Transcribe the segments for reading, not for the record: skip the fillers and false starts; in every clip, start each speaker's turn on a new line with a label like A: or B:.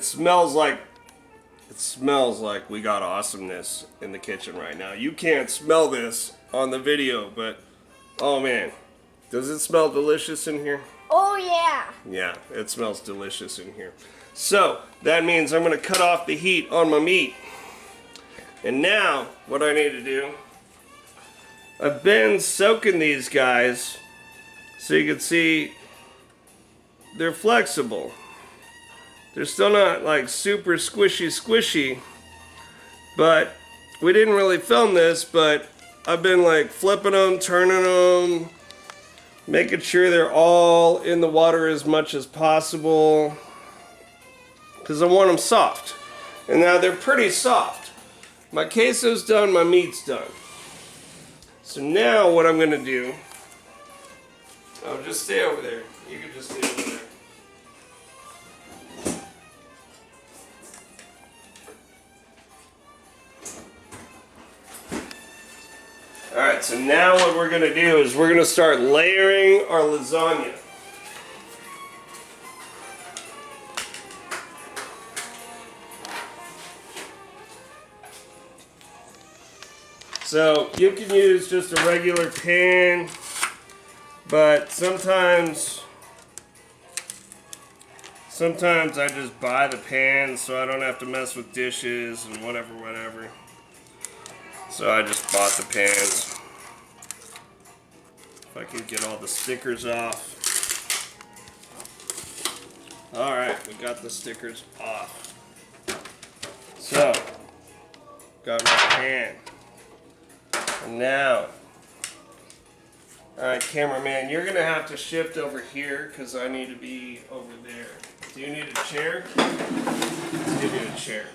A: smells like we got awesomeness in the kitchen right now. You can't smell this on the video, but oh man, does it smell delicious in here?
B: Oh yeah.
A: Yeah, it smells delicious in here. So that means I'm gonna cut off the heat on my meat. And now what I need to do, I've been soaking these guys so you can see they're flexible. They're still not like super squishy, but we didn't really film this, but I've been like flipping them, turning them, making sure they're all in the water as much as possible, because I want them soft. And now they're pretty soft. My queso's done, my meat's done. So now what I'm gonna do, oh, just stay over there. You can just stay over there. Alright, so now what we're going to do is we're going to start layering our lasagna. So you can use just a regular pan, but sometimes I just buy the pan so I don't have to mess with dishes and whatever. So I just bought the pans. If I can get all the stickers off. Alright, we got the stickers off. So, got my pan. And now, alright, cameraman, you're going to have to shift over here because I need to be over there. Do you need a chair? Let's give you a chair.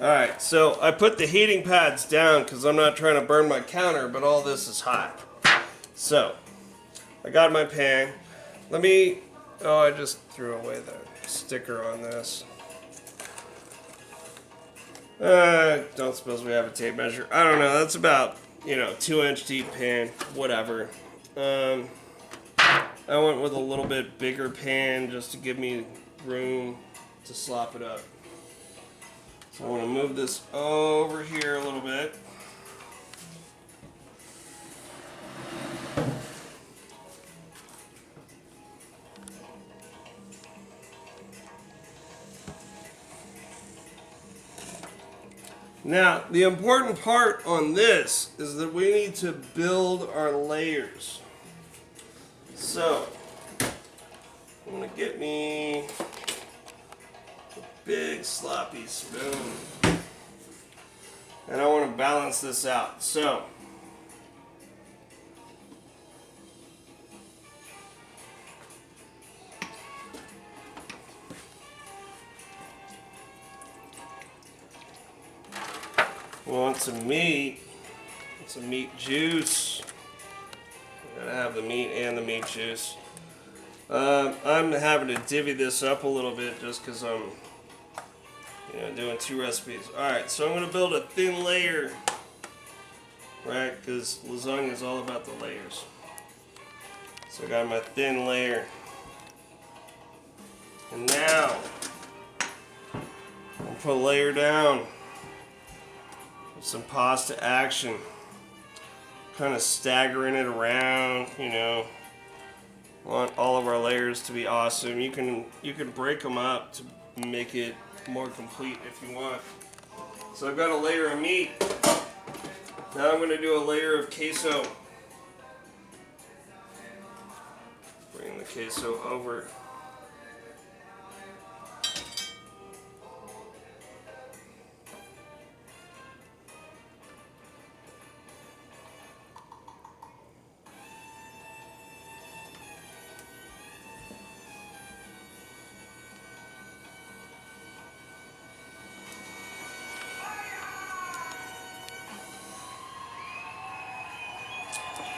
A: Alright, so I put the heating pads down because I'm not trying to burn my counter, but all this is hot. So, I got my pan. I just threw away the sticker on this. Don't suppose we have a tape measure. I don't know, that's about, 2-inch deep pan, whatever. I went with a little bit bigger pan just to give me room to slop it up. So I want to move this over here a little bit. Now, the important part on this is that we need to build our layers. So, I'm going to get me big sloppy spoon, and I want to balance this out. So we want some meat, some meat juice. Gotta have the meat and the meat juice. I'm having to divvy this up a little bit just because I'm doing 2 recipes. Alright, so I'm going to build a thin layer, right, because lasagna is all about the layers. So I got my thin layer. And now, I'll put a layer down with some pasta action. Kind of staggering it around, Want all of our layers to be awesome. You can break them up to make it more complete if you want. So I've got a layer of meat. Now I'm going to do a layer of queso. Bring the queso over.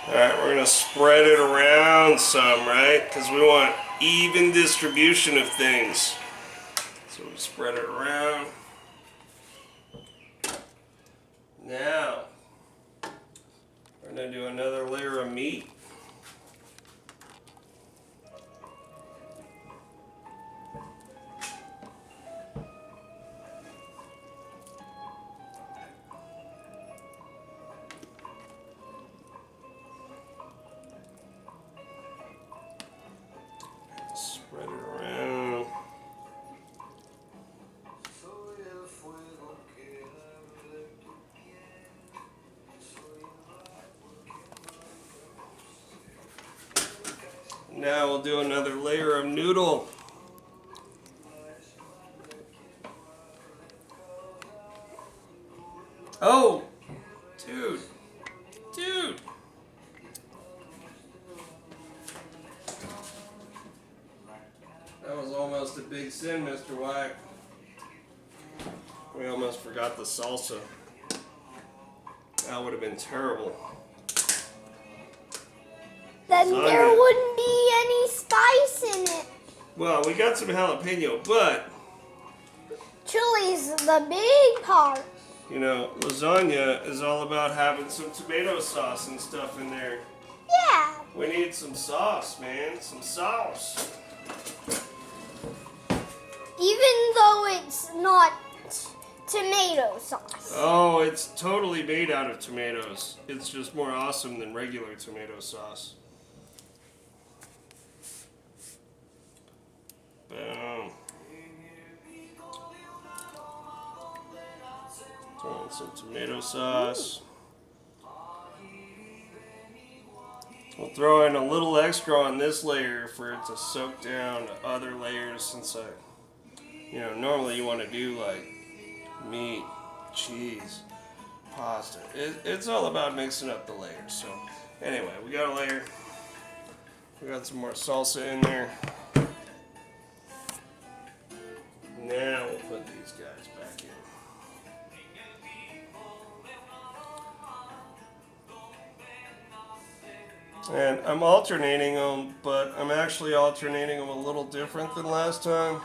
A: Alright, we're going to spread it around some, right? Because we want even distribution of things. So we spread it around. Now, we're going to do another layer of meat. Now we'll do another layer of noodle. Oh, dude. That was almost a big sin, Mr. White. We almost forgot the salsa. That would have been terrible.
B: Then there wouldn't be any spice in it.
A: Well, we got some jalapeno, but
B: Chili's the big part.
A: you know, lasagna is all about having some tomato sauce and stuff in there.
B: Yeah.
A: We need some sauce, man. Some sauce.
B: Even though it's not tomato sauce.
A: Oh, it's totally made out of tomatoes. It's just more awesome than regular tomato sauce. Boom. Throw in some tomato sauce. We'll throw in a little extra on this layer for it to soak down other layers, since normally you want to do like meat, cheese, pasta. It's all about mixing up the layers. So anyway, we got a layer. We got some more salsa in there. Now we'll put these guys back in. And I'm alternating them, but I'm actually alternating them a little different than last time.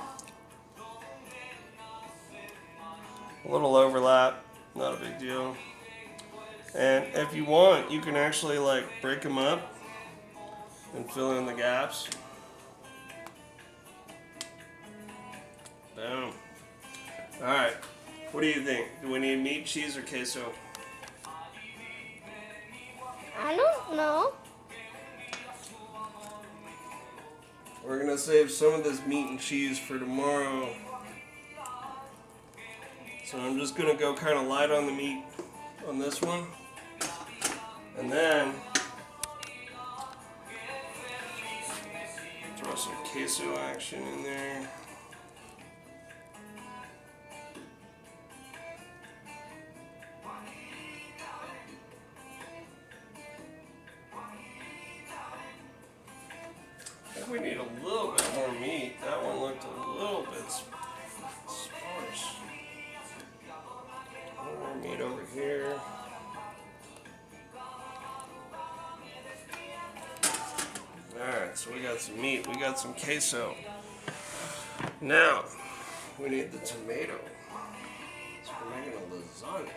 A: A little overlap, not a big deal. And if you want, you can actually like break them up and fill in the gaps. Boom. Alright, what do you think? Do we need meat, cheese, or queso?
B: I don't know.
A: We're gonna save some of this meat and cheese for tomorrow. So I'm just gonna go kind of light on the meat on this one. And then throw some queso action in there. I think we need a little bit more meat. That one looked a little bit sparse. A little more meat over here. Alright, so we got some meat, we got some queso. Now, we need the tomato. So we're making a lasagna.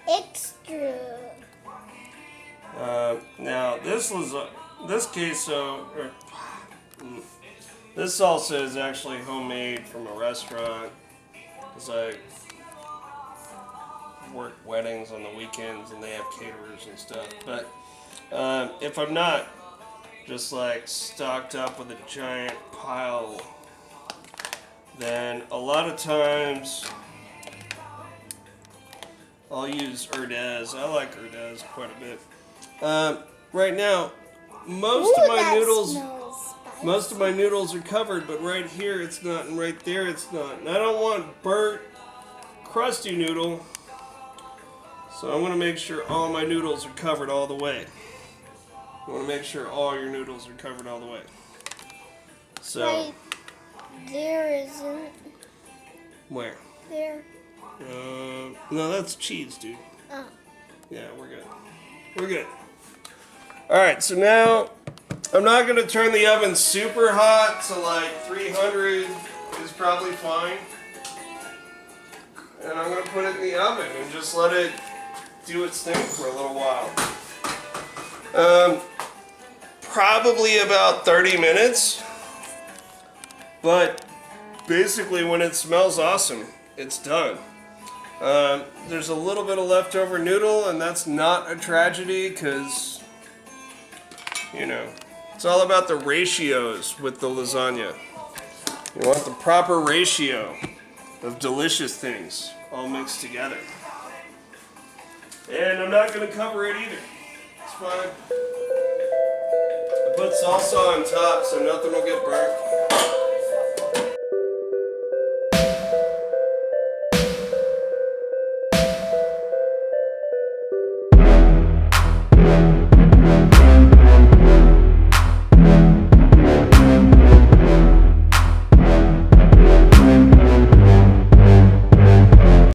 B: Extra.
A: Now this queso, this salsa is actually homemade from a restaurant, because I work weddings on the weekends and they have caterers and stuff. But if I'm not just like stocked up with a giant pile, then a lot of times I'll use Reyes. I like Reyes quite a bit. Right now, most of my noodles are covered, but right here it's not, and right there it's not. And I don't want burnt, crusty noodle, so I'm going to make sure all my noodles are covered all the way. You want to make sure all your noodles are covered all the way. So
B: Right there isn't.
A: Where?
B: There.
A: No, that's cheese, dude.
B: Oh.
A: Yeah, we're good. We're good. Alright, so now I'm not going to turn the oven super hot, so like 300 is probably fine. And I'm going to put it in the oven and just let it do its thing for a little while. Probably about 30 minutes. But basically when it smells awesome, it's done. There's a little bit of leftover noodle, and that's not a tragedy, because, you know, it's all about the ratios with the lasagna. You want the proper ratio of delicious things all mixed together. And I'm not going to cover it either. It's fine. I put salsa on top so nothing will get burnt.